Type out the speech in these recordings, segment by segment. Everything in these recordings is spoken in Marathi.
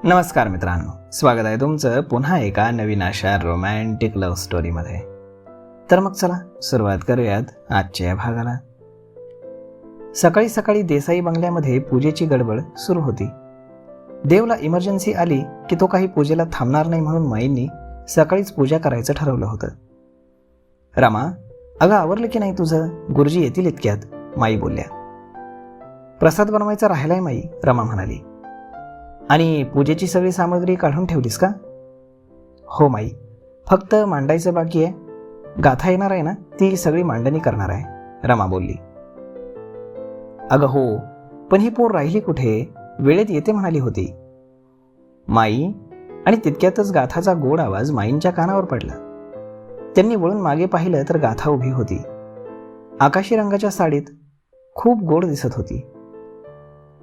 नमस्कार मित्रांनो, स्वागत आहे तुमचं पुन्हा एका नवीन अशा रोमॅन्टिक लव्ह स्टोरीमध्ये. तर मग चला सुरुवात करूयात आजच्या या भागाला. सकाळी सकाळी देसाई बंगल्यामध्ये पूजेची गडबड सुरू होती. देवला इमर्जन्सी आली की तो काही पूजेला थांबणार नाही म्हणून माईंनी सकाळीच पूजा करायचं ठरवलं होतं. रमा, अगं आवरलं की नाही तुझं? गुरुजी येतील इतक्यात, माई बोलल्या. प्रसाद बनवायचा राहिलाय माई, रमा म्हणाली. आणि पूजेची सगळी सामग्री काढून ठेवलीस का? हो माई, फक्त मांडायचं बाकी आहे. गाथा येणार आहे ना, ती सगळी मांडणी करणार आहे, रमा बोलली. अगं हो, पण ही पोर राहिली कुठे? वेळेत येते म्हणाली होती, माई. आणि तितक्यातच गाथाचा गोड आवाज माईंच्या कानावर पडला. त्यांनी वळून मागे पाहिलं तर गाथा उभी होती. आकाशी रंगाच्या साडीत खूप गोड दिसत होती.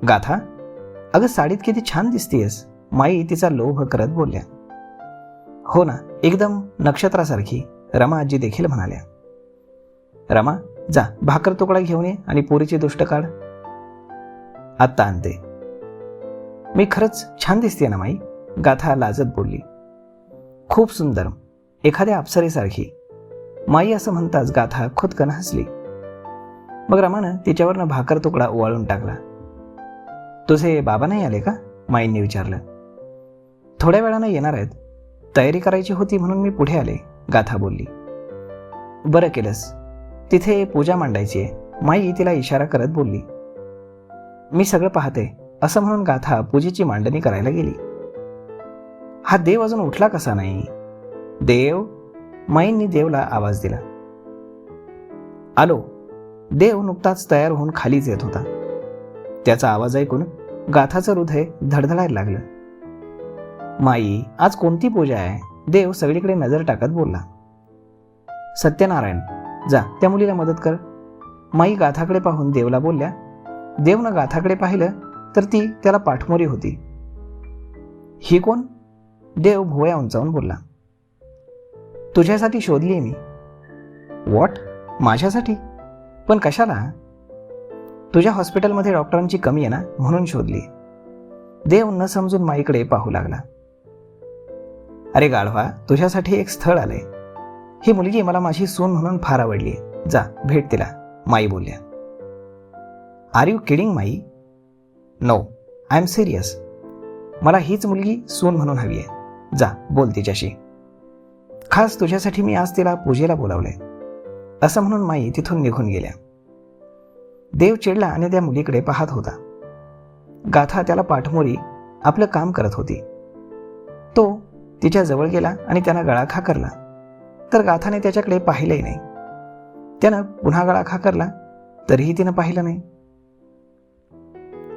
गाथा, अगं साडीत किती छान दिसतीयस, माई तिचा लोभ करत बोलल्या. हो ना, एकदम नक्षत्रासारखी, रमा आजी देखील म्हणाल्या. रमा, जा भाकर तुकडा घेऊन ये आणि पोरीची दुष्ट काढ. आत्ता आणते. मी खरंच छान दिसते ना माई, गाथा लाजत बोलली. खूप सुंदर, एखाद्या अप्सरेसारखी, माई असं म्हणताच गाथा खुदकन हसली. मग रमानं तिच्यावरनं भाकर तुकडा ओवाळून टाकला. तुझे बाबा नाही आले का? माईंनी विचारलं. थोड्या वेळानं येणार आहेत, तयारी करायची होती म्हणून मी पुढे आले, गाथा बोलली. बरं केलंस, तिथे पूजा मांडायची आहे, माई तिला इशारा करत बोलली. मी सगळं पाहते, असं म्हणून गाथा पूजेची मांडणी करायला गेली. हा देव अजून उठला कसा नाही? देव, माईंनी देवला आवाज दिला. आलो. देव नुकताच तयार होऊन खालीच येत होता. त्याचा आवाज ऐकून गाथाचं हृदय धडधडायला लागलं. माई, आज कोणती पूजा आहे? देव सगळीकडे नजर टाकत बोलला. सत्यनारायण, जा त्या मुलीला मदत कर, माई गाथाकडे पाहून देवला बोलल्या. देवनं गाथाकडे पाहिलं तर ती त्याला पाठमोरी होती. ही कोण? देव भुवया उंचावून बोलला. तुझ्यासाठी शोधलीये मी. व्हॉट? माझ्यासाठी? पण कशाला? तुझ्या हॉस्पिटलमध्ये डॉक्टरांची कमी आहे ना, म्हणून शोधली. देव न समजून माईकडे पाहू लागला. अरे गाढवा, तुझ्यासाठी एक स्थळ आलंय. ही मुलगी मला माझी सून म्हणून फार आवडली, जा भेट तिला, माई बोलल्या. आर यू किडिंग माई? No, I am serious. मला हीच मुलगी सून म्हणून हवी आहे, जा बोल तिच्याशी. खास तुझ्यासाठी मी आज तिला पूजेला बोलावलंय, असं म्हणून माई तिथून निघून गेल्या. देव चिडला आणि त्या मुलीकडे पाहत होता. गाथा त्याला पाठमोरी आपलं काम करत होती. तो तिच्या जवळ गेला आणि त्यानं गळा खाकरला, तर गाथाने त्याच्याकडे पाहिलंही नाही. त्यानं पुन्हा गळा खाकरला, तरीही तिनं पाहिलं नाही.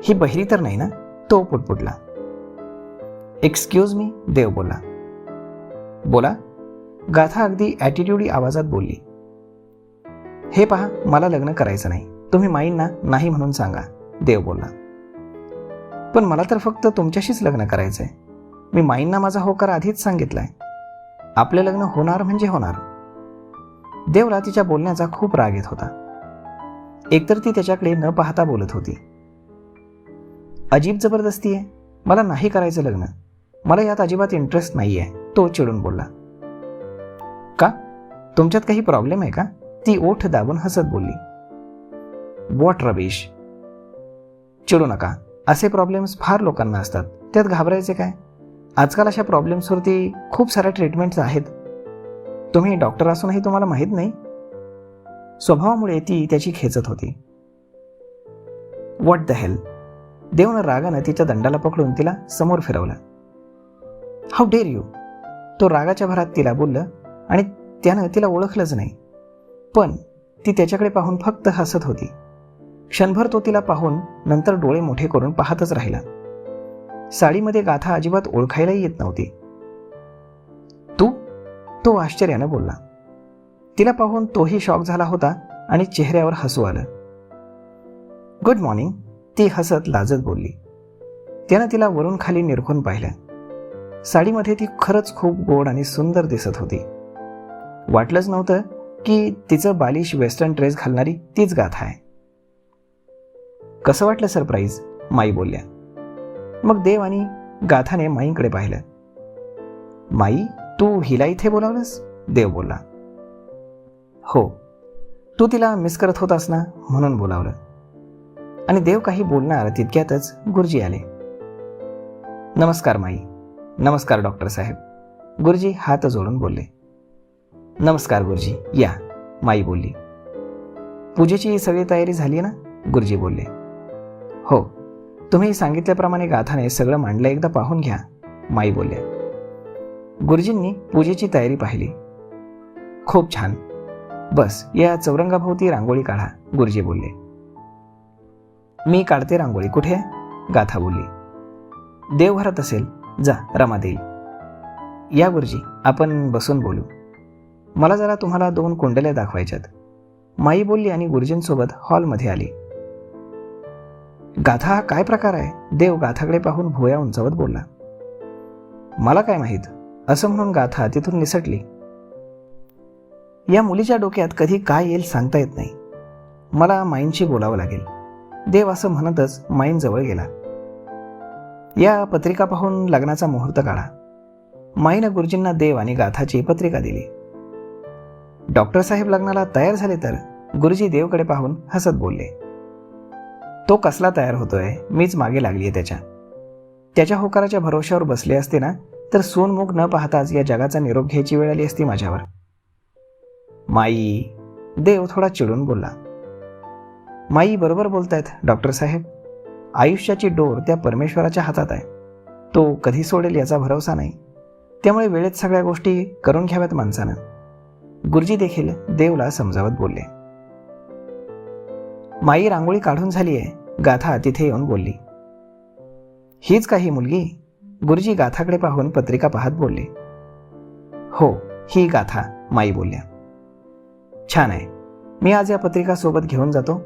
ही बहिरी तर नाही ना, तो पुटपुटला. एक्सक्यूज मी, देव बोलला. बोला, गाथा अगदी ॲटिट्यूडी आवाजात बोलली. हे पहा, मला लग्न करायचं नाही, तुम्ही माईंना नाही म्हणून सांगा, देव बोलला. पण मला तर फक्त तुमच्याशीच लग्न करायचंय. मी माईंना माझा होकार आधीच सांगितलाय. आपलं लग्न होणार म्हणजे होणार. देवला तिच्या बोलण्याचा खूप राग येत होता. एकतर ती त्याच्याकडे न पाहता बोलत होती. अजीब जबरदस्ती आहे, मला नाही करायचं लग्न, मला यात अजिबात इंटरेस्ट नाहीये, तो चिडून बोलला. का? तुमच्यात काही प्रॉब्लेम आहे का? ती ओठ दाबून हसत बोलली. What rubbish. चिडू नका, असे प्रॉब्लेम्स फार लोकांना असतात, त्यात घाबरायचे काय? आजकाल अशा प्रॉब्लेम्सवरती खूप साऱ्या ट्रीटमेंट्स आहेत. तुम्ही डॉक्टर असूनही तुम्हाला माहीत नाही? स्वभावामुळे ती त्याची खेचत होती. What the hell. देवनं रागानं तिच्या दंडाला पकडून तिला समोर फिरवलं. How dare you. तो रागाच्या भरात तिला बोललं आणि त्यानं तिला ओळखलंच नाही, पण ती त्याच्याकडे पाहून फक्त हसत होती. क्षणभर तो तिला पाहून नंतर डोळे मोठे करून पाहतच राहिला. साडीमध्ये गाथा अजिबात ओळखायलाही येत नव्हती. तू? तो आश्चर्यानं बोलला. तिला पाहून तोही शॉक झाला होता आणि चेहऱ्यावर हसू आलं. गुड मॉर्निंग, ती हसत लाजत बोलली. त्यानं तिला वरून खाली निरखून पाहिलं. साडीमध्ये ती खरंच खूप गोड आणि सुंदर दिसत होती. वाटलंच नव्हतं की तिचं बालिश वेस्टर्न ड्रेस घालणारी तीच गाथा आहे. कसं वाटलं सरप्राईज? माई बोलल्या. मग देव आणि गाथाने माईंकडे पाहिलं. माई, तू हिला इथे बोलावलंस? देव बोलला. हो, तू तिला मिस करत होतास ना, म्हणून बोलावलं. आणि देव काही बोलणार तितक्यातच गुरुजी आले. नमस्कार माई. नमस्कार डॉक्टर साहेब, गुरुजी हात जोडून बोलले. नमस्कार गुरुजी, या, माई बोलली. पूजेची सगळी तयारी झाली ना, गुरुजी बोलले. हो, तुम्ही सांगितल्याप्रमाणे गाथाने सगळं मांडलं, एकदा पाहून घ्या, माई बोलल्या. गुरुजींनी पूजेची तयारी पाहिली. खूप छान. बस या चौरंगाभोवती रांगोळी काढा, गुरुजी बोलले. मी काढते रांगोळी. कुठे? गाथा बोलली. देवघरात असेल, जा, रमा देईल. या गुरुजी, आपण बसून बोलू. मला जरा तुम्हाला 2 कुंडल्या दाखवायच्यात, माई बोलली आणि गुरुजींसोबत हॉलमध्ये आली. गाथा, हा काय प्रकार आहे? देव गाथाकडे पाहून भुवया उंचावत बोलला. मला काय माहीत, असं म्हणून गाथा तिथून निसटली. या मुलीच्या डोक्यात कधी काय येईल सांगता येत नाही. मला माईंशी बोलावं लागेल, देव असं म्हणतच माईंजवळ गेला. या पत्रिका पाहून लग्नाचा मुहूर्त काढा. माईनं गुरुजींना देव आणि गाथाची पत्रिका दिली. डॉक्टर साहेब लग्नाला तयार झाले तर गुरुजी देवकडे पाहून हसत बोलले. तो कसला तयार होतोय? मीच मागे लागलीय त्याच्या होकाराच्या भरोश्यावर बसले असते ना, तर सोनमुख न पाहताच या जगाचा निरोप घ्यायची वेळ आली असती माझ्यावर. माई, देव थोडा चिडून बोलला. माई बरोबर बोलतायत डॉक्टर साहेब. आयुष्याची डोर त्या परमेश्वराच्या हातात आहे. तो कधी सोडेल याचा भरोसा नाही. त्यामुळे वेळेत सगळ्या गोष्टी करून घ्याव्यात माणसानं. गुरुजी देखील देवला समजावत बोलले. माई, रांगोळी काढून झाली आहे, गाथा तिथे येऊन बोलली. हीच काही मुलगी? गुरुजी गाथाकडे पाहून पत्रिका पाहत बोलले. हो, ही गाथा, माई बोलल्या. छान आहे. मी आज या पत्रिका सोबत घेऊन जातो.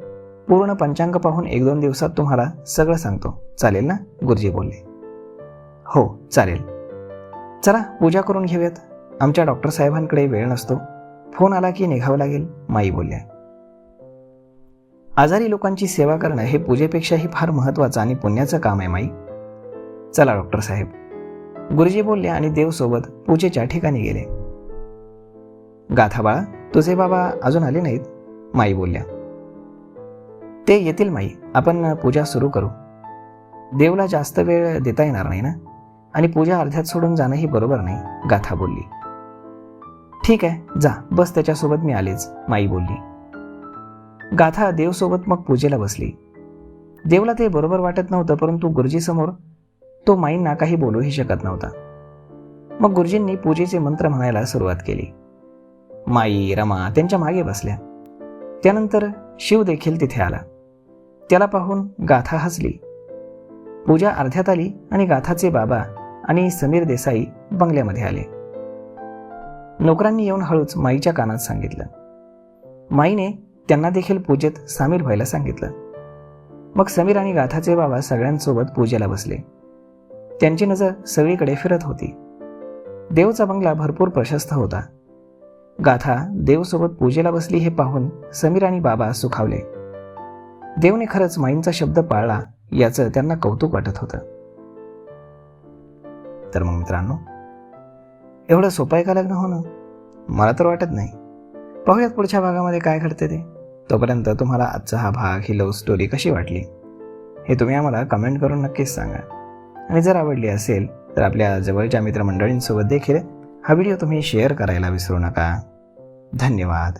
पूर्ण पंचांग पाहून 1-2 दिवसात तुम्हाला सगळं सांगतो, चालेल ना? गुरुजी बोलले. हो, चालेल. चला पूजा करून घेऊयात. आमच्या डॉक्टर साहेबांकडे वेळ नसतो. फोन आला की निघावं लागेल, माई बोलल्या. आजारी लोकांची सेवा करणं हे पूजेपेक्षाही फार महत्त्वाचं आणि पुण्याचं काम आहे माई. चला डॉक्टर साहेब, गुरुजी बोलले आणि देवसोबत पूजेच्या ठिकाणी गेले. गाथा बाळा, तुझे बाबा अजून आले नाहीत, माई बोलल्या. ते येतील माई, आपण पूजा सुरू करू. देवला जास्त वेळ देता येणार नाही ना, आणि पूजा अर्ध्यात सोडून जाणंही बरोबर नाही, गाथा बोलली. ठीक आहे, जा, बस त्याच्यासोबत मी आलेच, माई बोलली. गाथा देवसोबत मग पूजेला बसली. देवला ते बरोबर वाटत नव्हतं, परंतु गुरुजीसमोर तो माईंना काही बोलूही शकत नव्हता. मग गुरुजींनी पूजेचे मंत्र म्हणायला सुरुवात केली. माई, रमा त्यांच्या मागे बसल्या. त्यानंतर शिव देखील तिथे आला. त्याला पाहून गाथा हसली. पूजा अर्ध्यात आली आणि गाथाचे बाबा आणि समीर देसाई बंगल्यामध्ये आले. नोकरांनी येऊन हळूच माईच्या कानात सांगितलं. माईने त्यांना देखील पूजेत सामील व्हायला सांगितलं. मग समीर आणि गाथाचे बाबा सगळ्यांसोबत पूजेला बसले. त्यांची नजर सगळीकडे फिरत होती. देवचा बंगला भरपूर प्रशस्त होता. गाथा देवसोबत पूजेला बसली हे पाहून समीर आणि बाबा सुखावले. देवने खरंच माईंचा शब्द पाळला याचं त्यांना कौतुक वाटत होतं. तर मग मित्रांनो, एवढं सोपं आहे का लग्न होणं? मला तर वाटत नाही. पाहूयात पुढच्या भागामध्ये काय घडते ते. तोपर्यंत तुम्हाला आजचा हा भाग, ही लव्ह स्टोरी कशी वाटली हे तुम्ही आम्हाला कमेंट करून नक्कीच सांगा. आणि जर आवडली असेल तर आपल्या जवळच्या मित्रमंडळींसोबत देखील हा व्हिडिओ तुम्ही शेअर करायला विसरू नका. धन्यवाद.